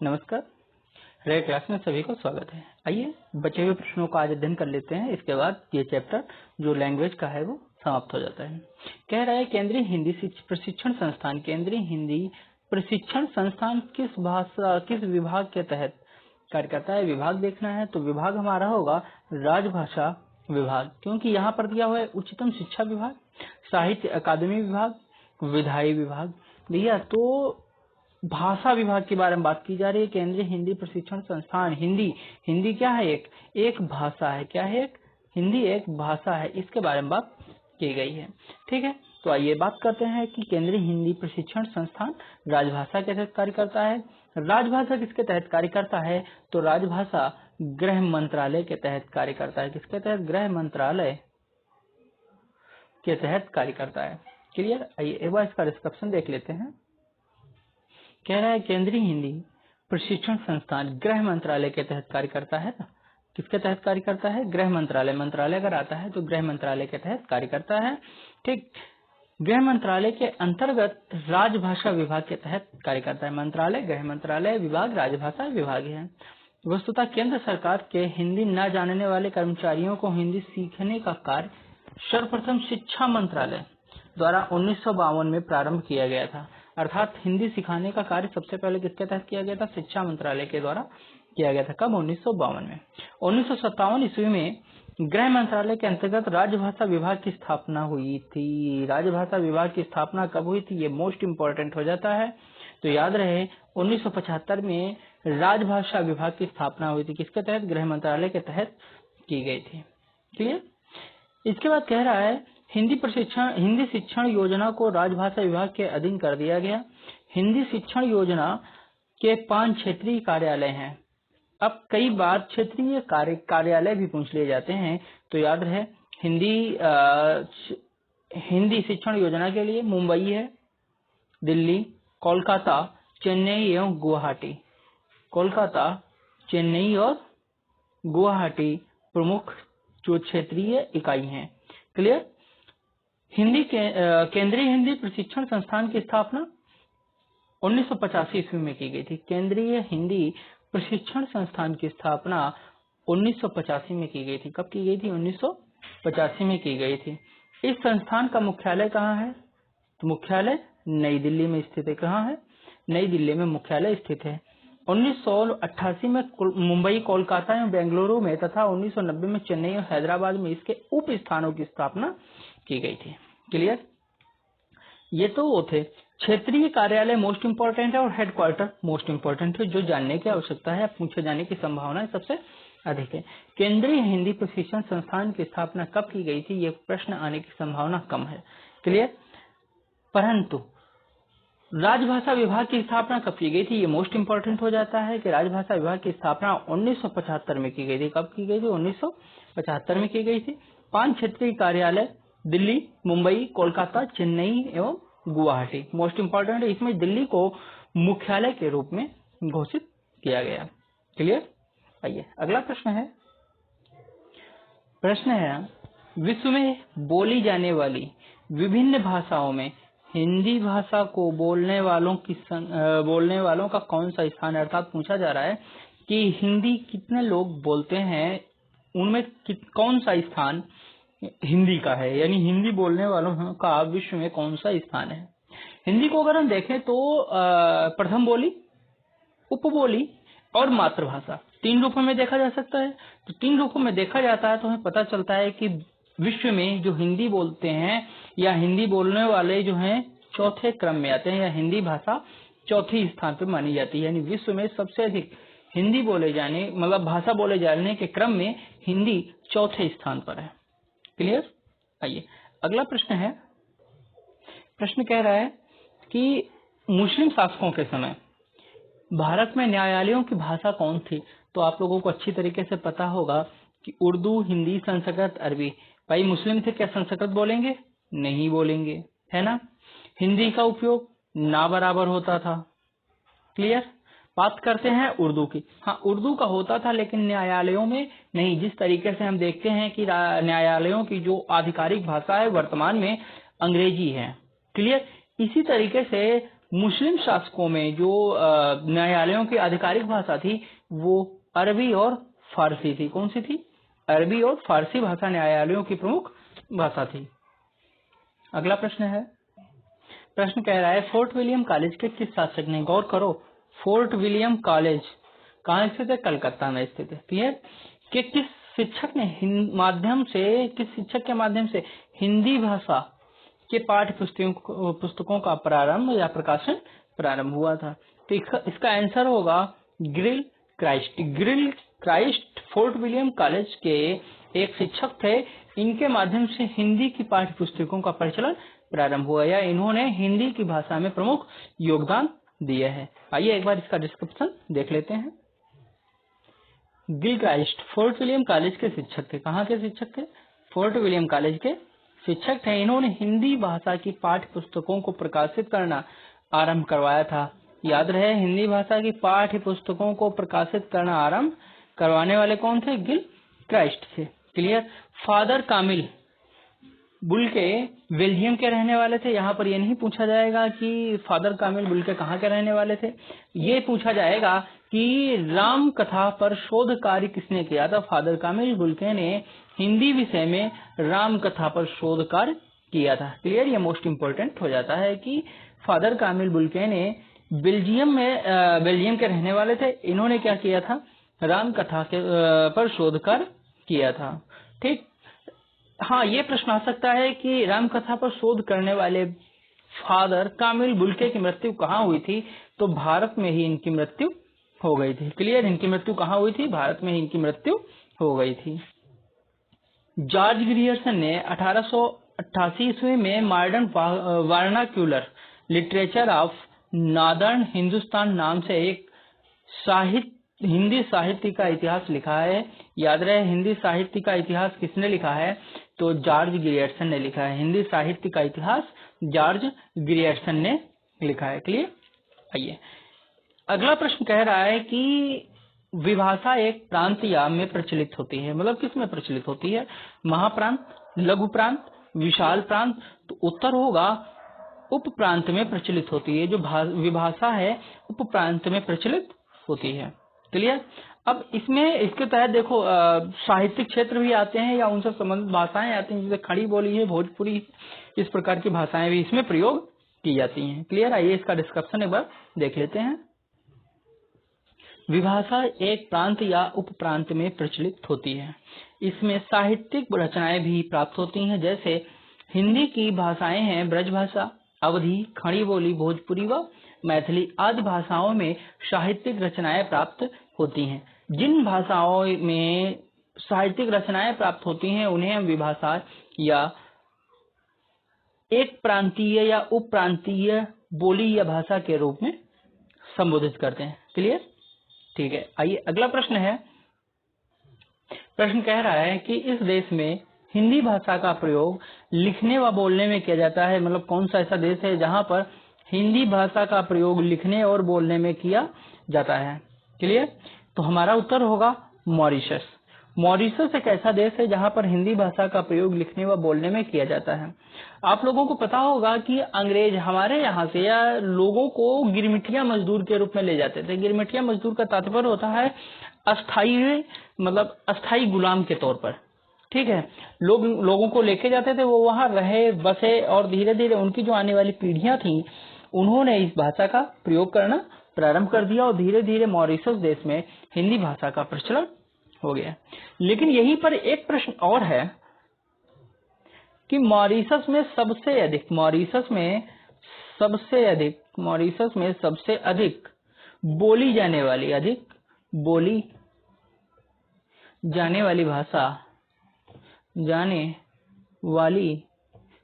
नमस्कार। Red class में सभी को स्वागत है। आइए बचे हुए प्रश्नों का आज अध्ययन कर लेते हैं। इसके बाद ये चैप्टर जो लैंग्वेज का है वो समाप्त हो जाता है। कह रहा है केंद्रीय हिंदी प्रशिक्षण संस्थान, केंद्रीय हिंदी प्रशिक्षण संस्थान किस विभाग के तहत कार्य करता है। विभाग देखना है तो विभाग हमारा होगा राजभाषा विभाग, क्योंकि यहाँ पर दिया हुआ है उच्चतम शिक्षा विभाग, साहित्य अकादमी विभाग, विधायी विभाग भैया। तो भाषा विभाग के बारे में बात की जा रही है। केंद्रीय हिंदी प्रशिक्षण संस्थान, हिंदी क्या है? एक भाषा है। क्या है? हिंदी एक भाषा है। इसके बारे में बात की गई है। ठीक है, तो आइए बात करते हैं कि केंद्रीय हिंदी प्रशिक्षण संस्थान राजभाषा के तहत कार्य करता है। राजभाषा किसके तहत कार्य करता है? तो राजभाषा गृह मंत्रालय के तहत कार्य करता है। किसके तहत? गृह मंत्रालय के तहत कार्य करता है। क्लियर? आइए एक बार इसका डिस्क्रिप्शन देख लेते हैं। कह रहा है केंद्रीय हिंदी प्रशिक्षण संस्थान गृह मंत्रालय के तहत कार्य करता है। किसके तहत कार्य करता है? गृह मंत्रालय। मंत्रालय अगर आता है तो गृह मंत्रालय के तहत कार्य करता है। ठीक, गृह मंत्रालय के अंतर्गत राजभाषा विभाग के तहत कार्य करता है। मंत्रालय, गृह मंत्रालय, विभाग राजभाषा विभाग है। वस्तुतः केंद्र सरकार के हिंदी न जानने वाले कर्मचारियों को हिंदी सीखने का कार्य सर्वप्रथम शिक्षा मंत्रालय द्वारा 1952 में प्रारंभ किया गया था। अर्थात हिंदी सिखाने का कार्य सबसे पहले किसके तहत किया गया था? शिक्षा मंत्रालय के द्वारा किया गया था। कब? 1952 में। 1957 ईस्वी में गृह मंत्रालय के अंतर्गत राजभाषा विभाग की स्थापना हुई थी। राजभाषा विभाग की स्थापना कब हुई थी? ये मोस्ट इम्पोर्टेंट हो जाता है, तो याद रहे 1975 में राजभाषा विभाग की स्थापना हुई थी। किसके तहत? गृह मंत्रालय के तहत की गई थी। क्लियर? इसके बाद कह रहा है हिंदी शिक्षण योजना को राजभाषा विभाग के अधीन कर दिया गया। हिंदी शिक्षण योजना के 5 क्षेत्रीय कार्यालय हैं। अब कई बार क्षेत्रीय कार्यालय भी पूछ लिए जाते हैं, तो याद रहे हिंदी शिक्षण योजना के लिए मुंबई है, दिल्ली, कोलकाता, चेन्नई एवं गुवाहाटी। कोलकाता, चेन्नई और गुवाहाटी प्रमुख जो क्षेत्रीय इकाई हैं। क्लियर? केंद्रीय हिंदी प्रशिक्षण संस्थान की स्थापना 1985 ईस्वी में की गई थी। केंद्रीय हिंदी प्रशिक्षण संस्थान की स्थापना 1985 में की गई थी। कब की गई थी? 1985 में की गई थी। इस संस्थान का मुख्यालय कहाँ है? तो मुख्यालय नई दिल्ली में स्थित है। कहाँ है? नई दिल्ली में मुख्यालय स्थित है। 1988 में मुंबई, कोलकाता एवं बेंगलुरु में तथा 1990 में चेन्नई और हैदराबाद में इसके उप स्थानों की स्थापना की गई थी। क्लियर? ये तो वो थे क्षेत्रीय कार्यालय मोस्ट इंपोर्टेंट है और हेडक्वार्टर मोस्ट इंपोर्टेंट है, जो जानने की आवश्यकता है, पूछे जाने की संभावना सबसे अधिक है। केंद्रीय हिंदी प्रशिक्षण संस्थान की स्थापना कब की गई थी? ये प्रश्न आने की संभावना कम है। क्लियर? परंतु राजभाषा विभाग की स्थापना कब की गई थी? ये मोस्ट इंपोर्टेंट हो जाता है कि राजभाषा विभाग की स्थापना 1975 में की गई थी। कब की गई थी? 1975 में की गई थी। 5 क्षेत्रीय कार्यालय दिल्ली, मुंबई, कोलकाता, चेन्नई एवं गुवाहाटी मोस्ट इंपोर्टेंट है। इसमें दिल्ली को मुख्यालय के रूप में घोषित किया गया। क्लियर? आइए अगला प्रश्न है विश्व में बोली जाने वाली विभिन्न भाषाओं में हिंदी भाषा को बोलने वालों का कौन सा स्थान है? अर्थात पूछा जा रहा है कि हिंदी कितने लोग बोलते हैं, उनमें कौन सा स्थान हिंदी का है, यानी हिंदी बोलने वालों का विश्व में कौन सा स्थान है। हिंदी को अगर हम देखें तो प्रथम बोली, उपबोली और मातृभाषा 3 रूपों में देखा जा सकता है। तो 3 रूपों में देखा जाता है तो हमें पता चलता है कि विश्व में जो हिंदी बोलते हैं या हिंदी बोलने वाले जो हैं चौथे क्रम में आते हैं, या हिंदी भाषा चौथी स्थान पर मानी जाती है। यानी विश्व में सबसे अधिक हिंदी बोले जाने मतलब भाषा बोले जाने के क्रम में हिंदी चौथे स्थान पर है। क्लियर? आइए अगला प्रश्न कह रहा है कि मुस्लिम शासकों के समय भारत में न्यायालयों की भाषा कौन थी? तो आप लोगों को अच्छी तरीके से पता होगा कि उर्दू, हिंदी, संस्कृत, अरबी। भाई मुस्लिम थे, क्या संस्कृत बोलेंगे? नहीं बोलेंगे, है ना। हिंदी का उपयोग ना बराबर होता था। क्लियर? बात करते हैं उर्दू की। हाँ, उर्दू का होता था लेकिन न्यायालयों में नहीं। जिस तरीके से हम देखते हैं कि न्यायालयों की जो आधिकारिक भाषा है वर्तमान में अंग्रेजी है। क्लियर? इसी तरीके से मुस्लिम शासकों में जो न्यायालयों की आधिकारिक भाषा थी वो अरबी और फारसी थी। कौन सी थी? अरबी और फारसी भाषा न्यायालयों की प्रमुख भाषा थी। अगला प्रश्न है, प्रश्न कह रहा है फोर्ट विलियम कॉलेज के किस शासक ने, गौर करो, फोर्ट विलियम कॉलेज कहाँ स्थित है? कलकत्ता में स्थित है। क्लियर? कि किस शिक्षक के माध्यम से हिंदी भाषा के पाठ्य पुस्तकों का प्रारंभ या प्रकाशन प्रारंभ हुआ था? तो इसका आंसर होगा grill Christ. Grill Christ fort William college के एक शिक्षक थे। इनके माध्यम से हिंदी की पाठ्य पुस्तकों का प्रचलन प्रारंभ हुआ, या इन्होंने हिंदी की भाषा में प्रमुख योगदान दिया है। आइए एक बार इसका डिस्क्रिप्शन देख लेते हैं। Gill Christ fort William college के शिक्षक थे। कहाँ के शिक्षक थे? फोर्ट विलियम कॉलेज के शिक्षक थे। इन्होंने हिंदी भाषा की पाठ्य पुस्तकों को प्रकाशित करना आरंभ करवाया था। याद रहे, हिंदी भाषा की पाठ्य पुस्तकों को प्रकाशित करना आरंभ करवाने वाले कौन थे? गिल क्राइस्ट थे। क्लियर? फादर कामिल बुल्के बेल्जियम के रहने वाले थे। यहाँ पर ये नहीं पूछा जाएगा कि फादर कामिल बुल्के कहाँ के रहने वाले थे, ये पूछा जाएगा कि राम कथा पर शोध कार्य किसने किया था। फादर कामिल बुल्के ने हिंदी विषय में राम कथा पर शोध कार्य किया था। क्लियर? ये मोस्ट इम्पोर्टेंट हो जाता है कि फादर कामिल बुल्के ने बेल्जियम के रहने वाले थे। इन्होंने क्या किया था? राम कथा पर शोध कार्य किया था। ठीक? हाँ, ये प्रश्न आ सकता है कि राम कथा पर शोध करने वाले फादर कामिल बुल्के की मृत्यु कहाँ हुई थी? तो भारत में ही इनकी मृत्यु हो गई थी। क्लियर? इनकी मृत्यु कहाँ हुई थी? भारत में ही इनकी मृत्यु हो गई थी। जॉर्ज ग्रियर्सन ने 1888 ईस्वी में modern vernacular literature of northern Hindustan नाम से एक हिंदी साहित्य का इतिहास लिखा है। याद रहे, हिंदी साहित्य का इतिहास किसने लिखा है? तो जॉर्ज ग्रियर्सन ने लिखा है। हिंदी साहित्य का इतिहास जॉर्ज ग्रियर्सन ने लिखा है। क्लियर? आइए अगला प्रश्न कह रहा है कि विभाषा एक प्रांत या में प्रचलित होती है। मतलब किस में प्रचलित होती है? महाप्रांत, लघु प्रांत, विशाल प्रांत। तो उत्तर होगा उप प्रांत में प्रचलित होती है। जो विभाषा है उप प्रांत में प्रचलित होती है। क्लियर? अब इसके तहत देखो साहित्यिक क्षेत्र भी आते हैं या उनसे संबंधित भाषाएं आती हैं, जैसे खड़ी बोली है, भोजपुरी, इस प्रकार की भाषाएं भी इसमें प्रयोग की जाती हैं। क्लियर? आइए इसका डिस्क्रिप्शन एक बार देख लेते हैं। विभाषा एक प्रांत या उप प्रांत में प्रचलित होती है। इसमें साहित्यिक रचनाएं भी प्राप्त होती हैं। जैसे हिंदी की भाषाएं हैं ब्रजभाषा, अवधी, खड़ी बोली, भोजपुरी व मैथिली आदि भाषाओं में साहित्यिक रचनाएं प्राप्त होती हैं। जिन भाषाओं में साहित्यिक रचनाएं प्राप्त होती हैं उन्हें हम विभाषा या एक प्रांतीय या उप प्रांतीय बोली या भाषा के रूप में संबोधित करते हैं। क्लियर? ठीक है। आइए अगला प्रश्न है। प्रश्न कह रहा है कि इस देश में हिंदी भाषा का प्रयोग लिखने व बोलने में किया जाता है। मतलब कौन सा ऐसा देश है जहां पर हिंदी भाषा का प्रयोग लिखने और बोलने में किया जाता है? क्लियर? तो हमारा उत्तर होगा मॉरिशस। मॉरिशस एक ऐसा देश है जहां पर हिंदी भाषा का प्रयोग लिखने व बोलने में किया जाता है। आप लोगों को पता होगा कि अंग्रेज हमारे यहाँ से या लोगों को गिरमिटिया मजदूर के रूप में ले जाते थे। गिरमिटिया मजदूर का तात्पर्य होता है अस्थाई, मतलब अस्थाई गुलाम के तौर पर। ठीक है? लोगों को लेके जाते थे, वो वहां रहे, बसे, और धीरे धीरे उनकी जो आने वाली पीढ़ियां थी उन्होंने इस भाषा का प्रयोग करना प्रारंभ कर दिया और धीरे धीरे मॉरिशस देश में हिंदी भाषा का प्रचलन हो गया। लेकिन यहीं पर एक प्रश्न और है कि मॉरिशस में सबसे अधिक बोली जाने वाली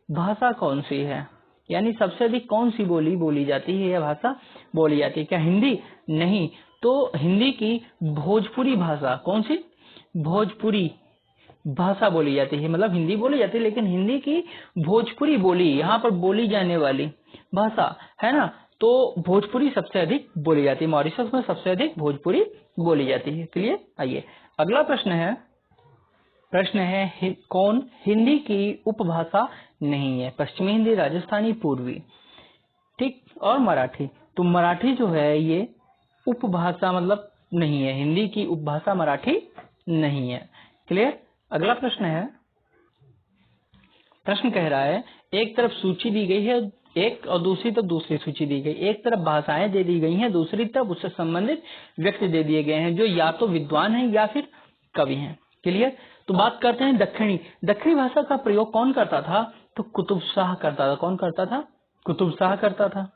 भाषा कौन सी है? यानी सबसे अधिक कौन सी बोली जाती है या भाषा बोली जाती है? क्या हिंदी? नहीं। तो हिंदी की भोजपुरी भाषा, कौन सी? भोजपुरी भाषा बोली जाती है। मतलब हिंदी बोली जाती है लेकिन हिंदी की भोजपुरी बोली यहाँ पर बोली जाने वाली भाषा है ना, तो भोजपुरी सबसे अधिक बोली जाती है। मॉरिशस में सबसे अधिक भोजपुरी बोली जाती है। क्लियर? आइए अगला प्रश्न है कौन हिंदी की उपभाषा नहीं है? पश्चिमी हिंदी, राजस्थानी, पूर्वी। ठीक, और मराठी। तो मराठी जो है ये उपभाषा मतलब नहीं है, हिंदी की उपभाषा मराठी नहीं है। क्लियर। अगला प्रश्न है, प्रश्न कह रहा है एक तरफ सूची दी गई है एक और दूसरी तरफ दूसरी सूची दी गई। एक तरफ भाषाएं दे दी गई हैं, दूसरी तरफ उससे संबंधित व्यक्ति दे दिए गए हैं जो या तो विद्वान हैं या फिर कवि हैं। क्लियर। तो बात करते हैं दक्षिणी। दक्षिणी भाषा का प्रयोग कौन करता था? तो कुतुब शाह करता था। कौन करता था? कुतुब शाह करता था।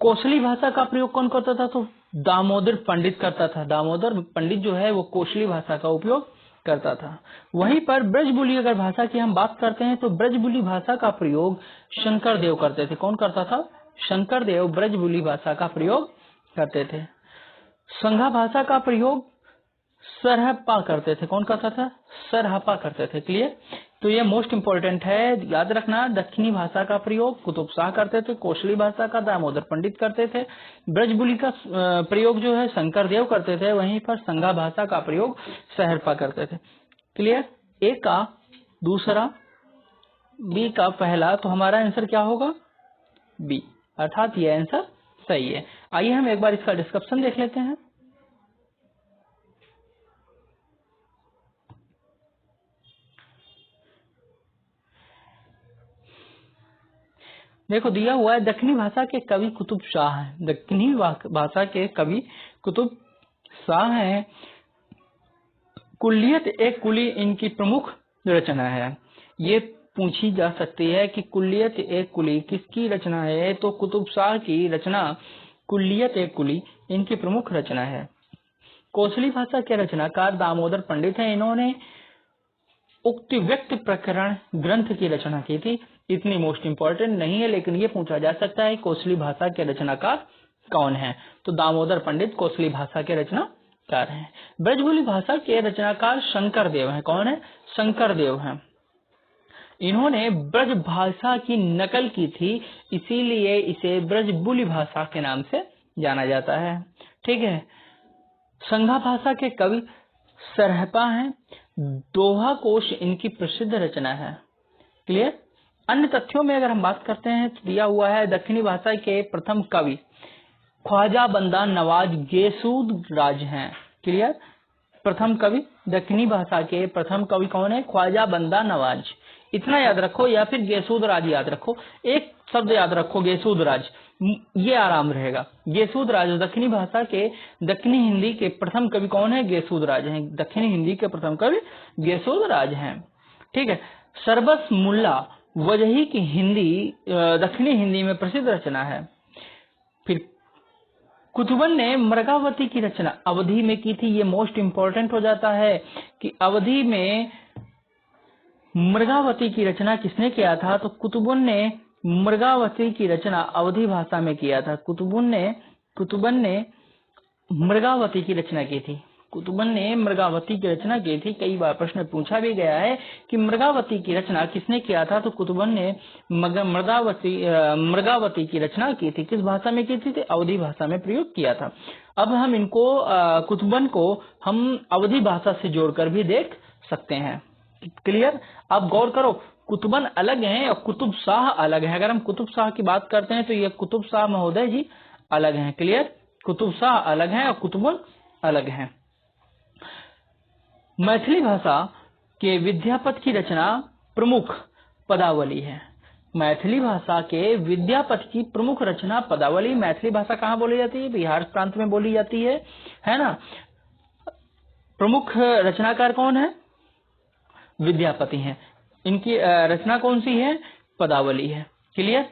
कोसली भाषा का प्रयोग कौन करता था? तो दामोदर पंडित करता था। दामोदर पंडित जो है वो कोसली भाषा का उपयोग करता था। वहीं पर ब्रजबुली अगर भाषा की हम बात करते हैं तो ब्रजबुली भाषा का प्रयोग शंकर देव करते थे। कौन करता था? शंकर देव ब्रजबुली भाषा का प्रयोग करते थे। संघा भाषा का प्रयोग सरहप्पा करते थे। कौन करता था? सरहप्पा करते थे। क्लियर। तो ये मोस्ट इंपोर्टेंट है, याद रखना। दक्षिणी भाषा का प्रयोग कुतुब शाह करते थे, कोसली भाषा का दामोदर पंडित करते थे, ब्रजबुली का प्रयोग जो है शंकर देव करते थे, वहीं पर संघा भाषा का प्रयोग सरहप्पा करते थे। क्लियर। ए का दूसरा, बी का पहला, तो हमारा आंसर क्या होगा? बी, अर्थात ये आंसर सही है। आइए हम एक बार इसका डिस्क्रिप्शन देख लेते हैं। देखो दिया हुआ है दक्षिणी भाषा के कवि कुतुब शाह हैं। दक्षिणी भाषा के कवि कुतुब शाह हैं। कुल्लियत एक कुली इनकी प्रमुख रचना है। ये पूछी जा सकती है कि कुल्लियत एक कुली किसकी रचना है? तो कुतुब शाह की रचना कुल्लियत एक कुली इनकी प्रमुख रचना है। कोसली भाषा के रचनाकार दामोदर पंडित हैं। इन्होंने उक्त व्यक्त प्रकरण ग्रंथ की रचना की थी। इतनी मोस्ट इंपोर्टेंट नहीं है, लेकिन ये पूछा जा सकता है कोसली भाषा के रचनाकार कौन है? तो दामोदर पंडित कोसली भाषा के रचनाकार हैं। ब्रजबुली भाषा के रचनाकार शंकर देव हैं। कौन है? शंकर देव हैं। इन्होंने ब्रज भाषा की नकल की थी, इसीलिए इसे ब्रजबुली भाषा के नाम से जाना जाता है। ठीक है। संघा भाषा के कवि सरहप्पा हैं। दोहा कोश इनकी प्रसिद्ध रचना है। क्लियर। अन्य तथ्यों में अगर हम बात करते हैं तो दिया हुआ है दक्षिणी भाषा के प्रथम कवि ख्वाजा बंदा नवाज गेसूद राज हैं। क्लियर। प्रथम कवि दक्षिणी भाषा के प्रथम कवि कौन है? ख्वाजा बंदा नवाज। इतना याद रखो, या फिर गेसूद राज याद रखो। एक शब्द याद रखो, गेसूद राज, ये आराम रहेगा। गेसूद राज दक्षिणी भाषा के दक्षिणी हिंदी के प्रथम कवि कौन है? गेसूद राज हैं। दक्षिणी हिंदी के प्रथम कवि गेसूद राज हैं। ठीक है। सरबस मुल्ला वजही की हिंदी दक्षिणी हिंदी में प्रसिद्ध रचना है। फिर कुतुबन ने मृगावती की रचना अवधी में की थी। ये मोस्ट इंपोर्टेंट हो जाता है कि अवधी में मृगावती की रचना किसने किया था? तो कुतुबन ने मृगावती की रचना अवधी भाषा में किया था। कुतुबन ने मृगावती की रचना की थी। कुतुबन ने मृगावती की रचना की थी। कई बार प्रश्न पूछा भी गया है कि मृगावती की रचना किसने किया था? तो कुतुबन ने मृगावती की रचना की थी। किस भाषा में की थी? तो अवधी भाषा में प्रयोग किया था। अब हम इनको कुतुबन को हम अवधी भाषा से जोड़कर भी देख सकते हैं। क्लियर। अब गौर करो, कुतुबन अलग हैं और कुतुब शाह अलग है। अगर हम कुतुब शाह की बात करते हैं तो ये कुतुब शाह महोदय जी अलग हैं। क्लियर। कुतुब शाह अलग हैं और कुतुबन अलग हैं। मैथिली भाषा के विद्यापति की रचना प्रमुख पदावली है। मैथिली भाषा के विद्यापति की प्रमुख रचना पदावली। मैथिली भाषा कहाँ बोली जाती है? बिहार प्रांत में बोली जाती है ना। प्रमुख रचनाकार कौन है? विद्यापति हैं। इनकी रचना कौन सी है? पदावली है। क्लियर।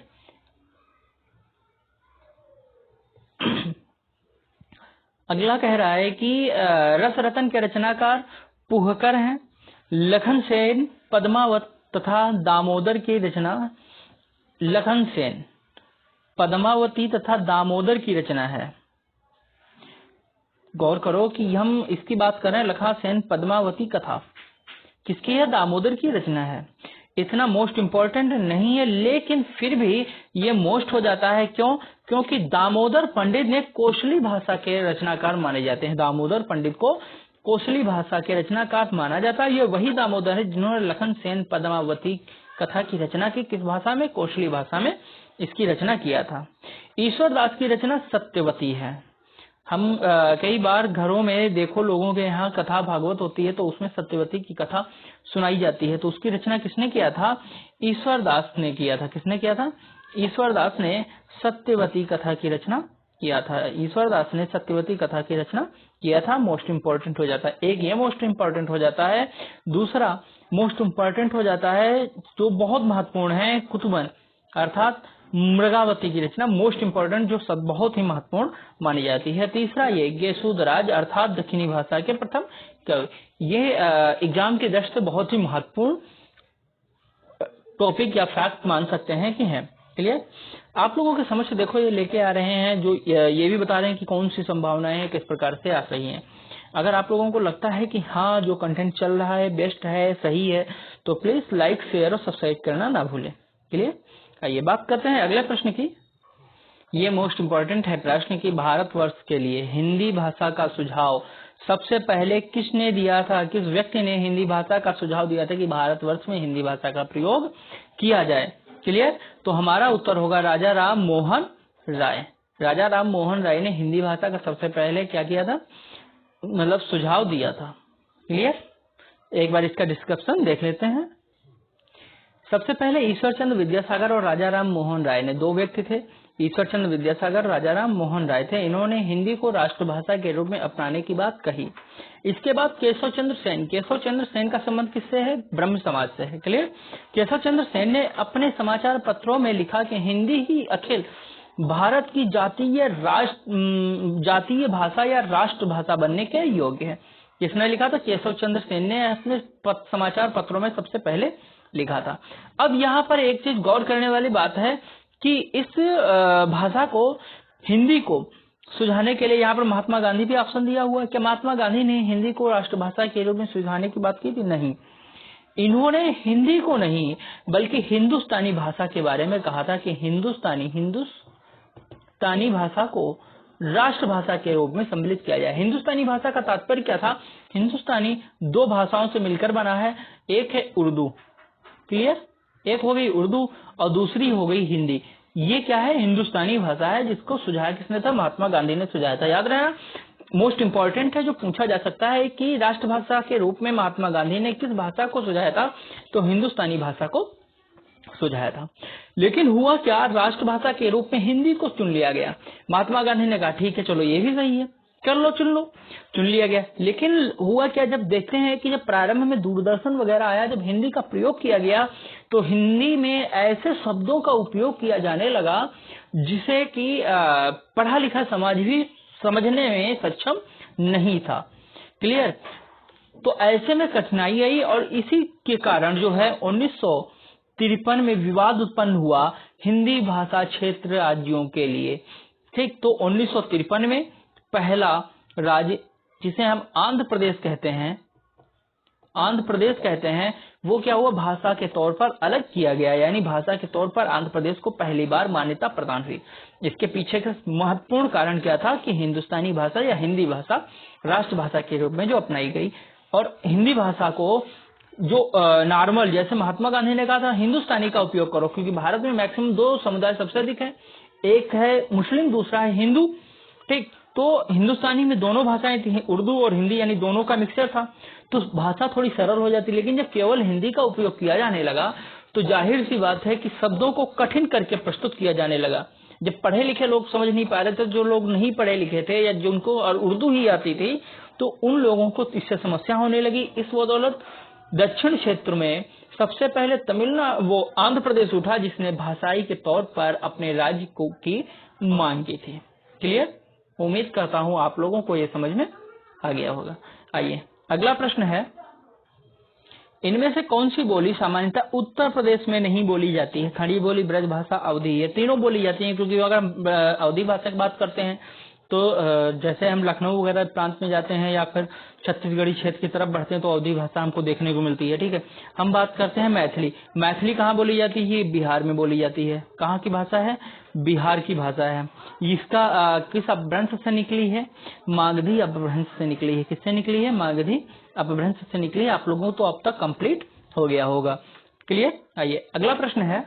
अगला कह रहा है कि रस रतन के रचनाकार पुहकर हैं। लखन सेन पद्मावत तथा दामोदर की रचना लखन सेन पद्मावती तथा दामोदर की रचना है। गौर करो कि हम इसकी बात कर रहे हैं लखन सेन पद्मावती कथा किसकी है? दामोदर की रचना है। इतना मोस्ट इंपोर्टेंट नहीं है, लेकिन फिर भी ये मोस्ट हो जाता है। क्यों? क्योंकि दामोदर पंडित ने कोसली भाषा के रचनाकार माने जाते हैं। दामोदर पंडित को कोसली भाषा के रचनाकार माना जाता है। ये वही दामोदर है जिन्होंने लखन सेन पद्मावती कथा की रचना की। किस भाषा में? कोसली भाषा में इसकी रचना किया था? ईश्वर दास की रचना सत्यवती है। हम कई बार घरों में देखो, लोगों के यहाँ कथा भागवत होती है तो उसमें सत्यवती की कथा सुनाई जाती है, तो उसकी रचना किसने किया था? ईश्वर दास ने किया था। किसने किया था? ईश्वर दास ने सत्यवती कथा की रचना किया था। ईश्वर दास ने सत्यवती कथा की रचना किया था। मोस्ट इंपॉर्टेंट हो जाता है, एक ये मोस्ट इंपॉर्टेंट हो जाता है, दूसरा मोस्ट इंपॉर्टेंट हो जाता है जो बहुत महत्वपूर्ण है, कुतुबन अर्थात मृगावती की रचना मोस्ट इंपॉर्टेंट, जो सब बहुत ही महत्वपूर्ण मानी जाती है। तीसरा ये गेसुदराज अर्थात दक्षिणी भाषा के प्रथम कवि। ये एग्जाम के दृष्टि से बहुत ही महत्वपूर्ण टॉपिक या फैक्ट मान सकते हैं कि है। क्लियर? आप लोगों के समझ से देखो, ये लेके आ रहे हैं जो ये भी बता रहे हैं कि कौन सी संभावनाएं हैं, किस प्रकार से आ रही हैं। अगर आप लोगों को लगता है कि हाँ जो कंटेंट चल रहा है बेस्ट है, सही है, तो प्लीज लाइक शेयर और सब्सक्राइब करना ना भूलें। क्लियर? आइए बात करते हैं अगले प्रश्न की। ये मोस्ट इंपॉर्टेंट है प्रश्न की, भारतवर्ष के लिए हिंदी भाषा का सुझाव सबसे पहले किसने दिया था? किस व्यक्ति ने हिंदी भाषा का सुझाव दिया था कि भारतवर्ष में हिंदी भाषा का प्रयोग किया जाए? क्लियर? तो हमारा उत्तर होगा राजा राम मोहन राय। राजा राम मोहन राय ने हिंदी भाषा का सबसे पहले क्या किया था, मतलब सुझाव दिया था। क्लियर? एक बार इसका डिस्क्रिप्शन देख लेते हैं। सबसे पहले ईश्वरचंद्र विद्यासागर और राजा राम मोहन राय ने, दो व्यक्ति थे, ईश्वरचंद्र विद्यासागर, राजा राम मोहन राय थे। इन्होंने हिंदी को राष्ट्रभाषा के रूप में अपनाने की बात कही। इसके बाद केशव चंद्र सेन। केशव चंद्र सेन का संबंध किससे है? ब्रह्म समाज से है। क्लियर? केशव चंद्र सेन ने अपने समाचार पत्रों में लिखा कि हिंदी ही अखिल भारत की जातीय भाषा या राष्ट्रभाषा बनने के योग्य है। किसने लिखा था? केशव चंद्र सेन ने अपने समाचार पत्रों में सबसे पहले लिखा था। अब यहाँ पर एक चीज गौर करने वाली बात है कि इस भाषा को, हिंदी को सुझाने के लिए यहाँ पर महात्मा गांधी भी ऑप्शन दिया हुआ है। क्या महात्मा गांधी ने हिंदी को राष्ट्रभाषा के रूप में सुझाने की बात की थी? नहीं, इन्होंने हिंदी को नहीं बल्कि हिंदुस्तानी भाषा के बारे में कहा था कि हिंदुस्तानी भाषा को राष्ट्रभाषा के रूप में सम्मिलित किया जाए। हिंदुस्तानी भाषा का तात्पर्य क्या था? हिंदुस्तानी दो भाषाओं से मिलकर बना है, एक है उर्दू। क्लियर? एक हो गई उर्दू और दूसरी हो गई हिंदी। ये क्या है? हिंदुस्तानी भाषा है, जिसको सुझाया किसने था? महात्मा गांधी ने सुझाया था। याद रखना, मोस्ट इंपॉर्टेंट है, जो पूछा जा सकता है कि राष्ट्रभाषा के रूप में महात्मा गांधी ने किस भाषा को सुझाया था? तो हिंदुस्तानी भाषा को सुझाया था। लेकिन हुआ क्या? राष्ट्रभाषा के रूप में हिंदी को चुन लिया गया। महात्मा गांधी ने कहा ठीक है, चलो ये भी सही है, कर लो, चुन लिया गया। लेकिन हुआ क्या? जब देखते हैं कि जब प्रारंभ में दूरदर्शन वगैरह आया, जब हिंदी का प्रयोग किया गया, तो हिंदी में ऐसे शब्दों का उपयोग किया जाने लगा जिसे कि पढ़ा लिखा समाज भी समझने में सक्षम नहीं था। क्लियर? तो ऐसे में कठिनाई आई और इसी के कारण जो है 1953 में विवाद उत्पन्न हुआ हिंदी भाषा क्षेत्र राज्यों के लिए। ठीक, तो 1953 में पहला राज्य, जिसे हम आंध्र प्रदेश कहते हैं, वो क्या हुआ? भाषा के तौर पर अलग किया गया, यानी भाषा के तौर पर आंध्र प्रदेश को पहली बार मान्यता प्रदान हुई। इसके पीछे का महत्वपूर्ण कारण क्या था कि हिंदुस्तानी भाषा या हिंदी भाषा राष्ट्रभाषा के रूप में जो अपनाई गई। और हिंदी भाषा को जो नॉर्मल, जैसे महात्मा गांधी ने कहा था हिंदुस्तानी का उपयोग करो, क्योंकि भारत में मैक्सिमम दो समुदाय सबसे अधिक है, एक है मुस्लिम, दूसरा है हिंदू। ठीक, तो हिंदुस्तानी में दोनों भाषाएं थी, उर्दू और हिंदी, यानी दोनों का मिक्सचर था, तो भाषा थोड़ी सरल हो जाती। लेकिन जब केवल हिंदी का उपयोग किया जाने लगा तो जाहिर सी बात है कि शब्दों को कठिन करके प्रस्तुत किया जाने लगा। जब पढ़े लिखे लोग समझ नहीं पा रहे थे, जो लोग नहीं पढ़े लिखे थे या जिनको और उर्दू ही आती थी, तो उन लोगों को इससे समस्या होने लगी। इस बदौलत दक्षिण क्षेत्र में सबसे पहले आंध्र प्रदेश उठा, जिसने भाषाई के तौर पर अपने राज्य की मांग की थी। क्लियर? उम्मीद करता हूं आप लोगों को ये समझ में आ गया होगा। आइए अगला प्रश्न है, इनमें से कौन सी बोली सामान्यतः उत्तर प्रदेश में नहीं बोली जाती है? खड़ी बोली, ब्रज भाषा, अवधी, ये तीनों बोली जाती हैं। क्योंकि अगर हम अवधी भाषा की बात करते हैं तो जैसे हम लखनऊ वगैरह प्रांत में जाते हैं या फिर छत्तीसगढ़ी क्षेत्र की तरफ बढ़ते हैं तो अवधी भाषा हमको देखने को मिलती है। ठीक है, हम बात करते हैं मैथिली। मैथिली कहाँ बोली जाती है? बिहार में बोली जाती है। कहाँ की भाषा है? बिहार की भाषा है। इसका किस अपभ्रंश से निकली है? मागधी अपभ्रंश से निकली है। किससे निकली है? मागधी अपभ्रंश से निकली है। आप लोगों को तो अब तक कंप्लीट हो गया होगा। क्लियर? आइए अगला प्रश्न है,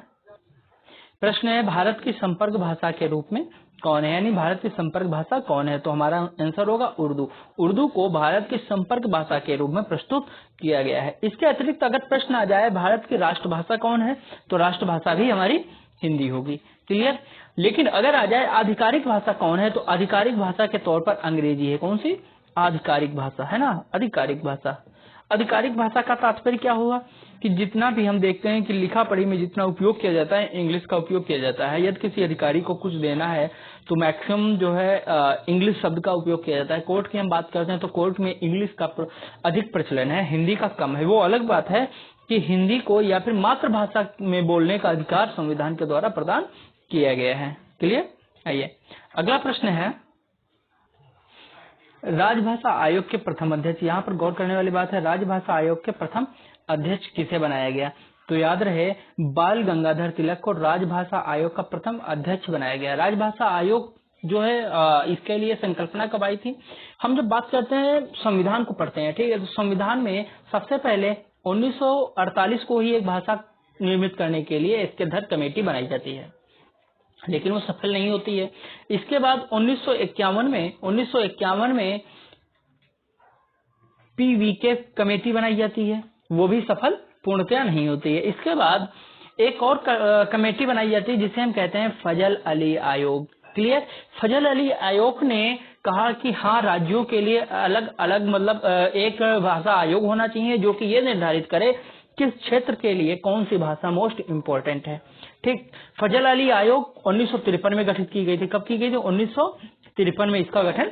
प्रश्न है भारत की संपर्क भाषा के रूप में कौन है, यानी भारत की संपर्क भाषा कौन है, तो हमारा आंसर होगा उर्दू। उर्दू को भारत की संपर्क भाषा के रूप में प्रस्तुत किया गया है। इसके अतिरिक्त अगर प्रश्न आ जाए भारत की राष्ट्रभाषा कौन है, तो राष्ट्रभाषा भी हमारी हिंदी होगी। क्लियर। लेकिन अगर आ जाए आधिकारिक भाषा कौन है, तो आधिकारिक भाषा के तौर पर अंग्रेजी है। कौन सी? आधिकारिक भाषा है ना, आधिकारिक भाषा। आधिकारिक भाषा का तात्पर्य क्या हुआ कि जितना भी हम देखते हैं कि लिखा पढ़ी में जितना उपयोग किया जाता है, इंग्लिश का उपयोग किया जाता है। यदि किसी अधिकारी को कुछ देना है तो मैक्सिमम जो है इंग्लिश शब्द का उपयोग किया जाता है। कोर्ट की हम बात करते हैं तो कोर्ट में इंग्लिश का अधिक प्रचलन है, हिंदी का कम है। वो अलग बात है कि हिंदी को या फिर मातृभाषा में बोलने का अधिकार संविधान के द्वारा प्रदान किया गया है। क्लियर। आइए अगला प्रश्न है राजभाषा आयोग के प्रथम अध्यक्ष। यहाँ पर गौर करने वाली बात है, राजभाषा आयोग के प्रथम अध्यक्ष किसे बनाया गया, तो याद रहे बाल गंगाधर तिलक को राजभाषा आयोग का प्रथम अध्यक्ष बनाया गया। राजभाषा आयोग जो है इसके लिए संकल्पना कब आई थी? हम जब बात करते हैं संविधान को पढ़ते हैं, ठीक है, तो संविधान में सबसे पहले 1948 को ही एक भाषा निर्मित करने के लिए इसके अध्यक्ष कमेटी बनाई जाती है, लेकिन वो सफल नहीं होती है। इसके बाद 1951 में पीवीके कमेटी बनाई जाती है, वो भी सफल पूर्णतया नहीं होती है। इसके बाद एक और कमेटी बनाई जाती है जिसे हम कहते हैं फजल अली आयोग। क्लियर। फजल अली आयोग ने कहा कि हाँ, राज्यों के लिए अलग अलग मतलब एक भाषा आयोग होना चाहिए जो कि ये निर्धारित करे किस क्षेत्र के लिए कौन सी भाषा मोस्ट इम्पोर्टेंट है। ठीक। फजल अली आयोग 1953 में गठित की गई थी। कब की गई थी? 1953 में इसका गठन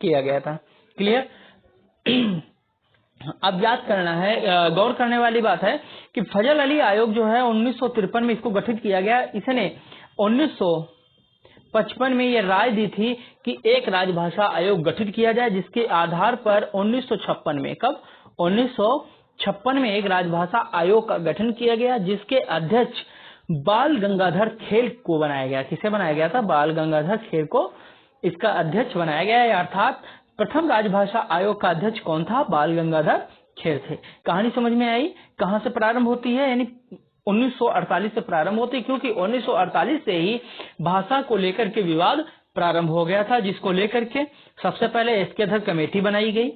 किया गया था। क्लियर। अब याद करना है, गौर करने वाली बात है कि फजल अली आयोग जो है 1953 में इसको गठित किया गया। इसने 1955 में यह राय दी थी कि एक राजभाषा आयोग गठित किया जाए, जिसके आधार पर 1956 में, कब? 1956 में एक राजभाषा आयोग का गठन किया गया, जिसके अध्यक्ष बाल गंगाधर खेर को बनाया गया। किसे बनाया गया था? बाल गंगाधर खेर को इसका अध्यक्ष बनाया गया है। अर्थात प्रथम राजभाषा आयोग का अध्यक्ष कौन था? बाल गंगाधर खेर थे। कहानी समझ में आई? कहां से प्रारंभ होती है? यानी 1948 से प्रारंभ होती है, क्योंकि 1948 से ही भाषा को लेकर के विवाद प्रारंभ हो गया था, जिसको लेकर के सबसे पहले इसके अध्यक्ष कमेटी बनाई गई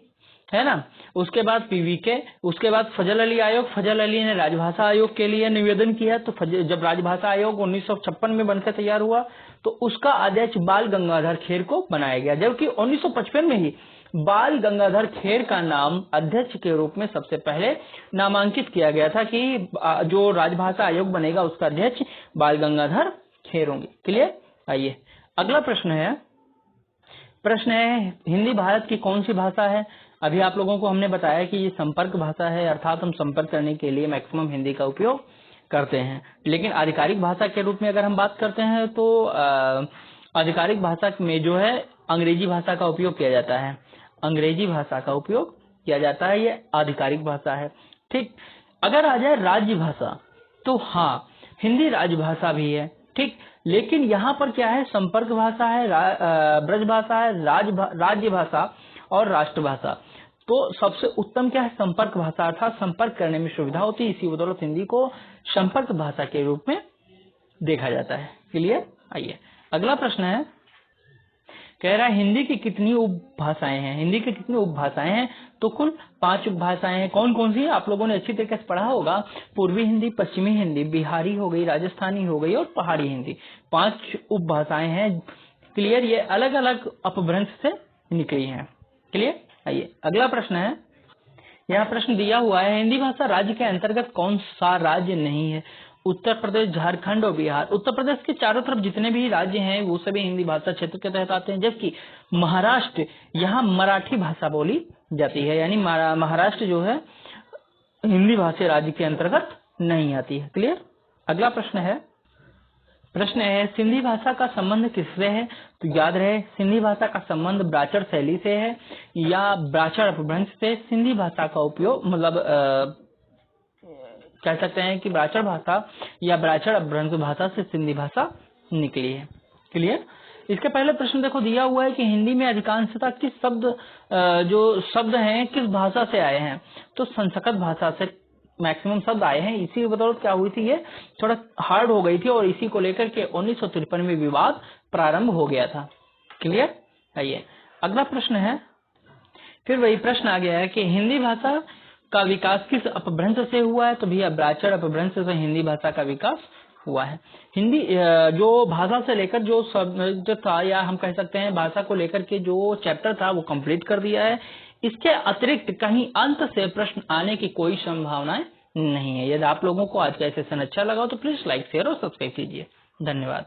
है ना, उसके बाद पीवीके, उसके बाद फजल अली आयोग। फजल अली ने राजभाषा आयोग के लिए निवेदन किया, तो जब राजभाषा आयोग 1956 में बनकर तैयार हुआ तो उसका अध्यक्ष बाल गंगाधर खेर को बनाया गया, जबकि 1955 में ही बाल गंगाधर खेर का नाम अध्यक्ष के रूप में सबसे पहले नामांकित किया गया था कि जो राजभाषा आयोग बनेगा उसका अध्यक्ष बाल गंगाधर खेर होंगे। क्लियर। आइए अगला प्रश्न है हिंदी भारत की कौन सी भाषा है? अभी आप लोगों को हमने बताया कि ये संपर्क भाषा है, अर्थात हम संपर्क करने के लिए मैक्सिमम हिंदी का उपयोग करते हैं। लेकिन आधिकारिक भाषा के रूप में अगर हम बात करते हैं तो आधिकारिक भाषा में जो है अंग्रेजी भाषा का उपयोग किया जाता है। अंग्रेजी भाषा का उपयोग किया जाता है, ये आधिकारिक भाषा है। ठीक। अगर आ जाए राज्य भाषा, तो हाँ, हिंदी राजभाषा भी है। ठीक। लेकिन यहाँ पर क्या है? संपर्क भाषा है, ब्रज भाषा है, राज्य भाषा और राष्ट्रभाषा। तो सबसे उत्तम क्या है? संपर्क भाषा, अर्थात संपर्क करने में सुविधा होती है, इसी बदौलत हिंदी को संपर्क भाषा के रूप में देखा जाता है। क्लियर। आइए अगला प्रश्न है, कह रहा है हिंदी की कितनी उपभाषाएं हैं? हिंदी की कितनी उपभाषाएं हैं? तो कुल 5 उपभाषाएं हैं। कौन कौन सी? आप लोगों ने अच्छी तरीके से पढ़ा होगा। पूर्वी हिंदी, पश्चिमी हिंदी, बिहारी हो गई, राजस्थानी हो गई और पहाड़ी हिंदी। 5 उपभाषाएं हैं। क्लियर। ये अलग अलग अपभ्रंश से निकली हैं। क्लियर। आइए अगला प्रश्न है, यहाँ प्रश्न दिया हुआ है हिंदी भाषा राज्य के अंतर्गत कौन सा राज्य नहीं है? उत्तर प्रदेश, झारखंड और बिहार। उत्तर प्रदेश के चारों तरफ जितने भी राज्य हैं वो सभी हिंदी भाषा क्षेत्र के तहत आते हैं, जबकि महाराष्ट्र, यहाँ मराठी भाषा बोली जाती है, यानी महाराष्ट्र जो है हिंदी भाषा राज्य के अंतर्गत नहीं आती है। क्लियर। अगला प्रश्न है सिंधी भाषा का संबंध किससे है? तो याद रहे सिंधी भाषा का संबंध ब्राचर शैली से है या ब्राचर अपभ्रंश से। सिंधी भाषा का उपयोग मतलब कह सकते हैं कि ब्राचर भाषा या ब्राचर अपभ्रंश भाषा से सिंधी भाषा निकली है। क्लियर। इसके पहले प्रश्न देखो दिया हुआ है कि हिंदी में अधिकांशतः किस शब्द जो शब्द हैं किस भाषा से आए हैं? तो संस्कृत भाषा से मैक्सिमम शब्द आए हैं। इसी के बदौलत क्या हुई थी, ये थोड़ा हार्ड हो गई थी और इसी को लेकर के 1953 में विवाद प्रारंभ हो गया था। क्लियर? आइए अगला प्रश्न है, फिर वही प्रश्न आ गया है कि हिंदी भाषा का विकास किस अपभ्रंश से हुआ है। तो भैया ब्राचर अपभ्रंश से हिंदी भाषा का विकास हुआ है। हिंदी जो भाषा से लेकर जो शब्द था, या हम कह सकते हैं भाषा को लेकर के जो चैप्टर था वो कंप्लीट कर दिया है। इसके अतिरिक्त कहीं अंत से प्रश्न आने की कोई संभावना नहीं है। यदि आप लोगों को आज का सेशन अच्छा लगा तो प्लीज लाइक शेयर और सब्सक्राइब कीजिए। धन्यवाद।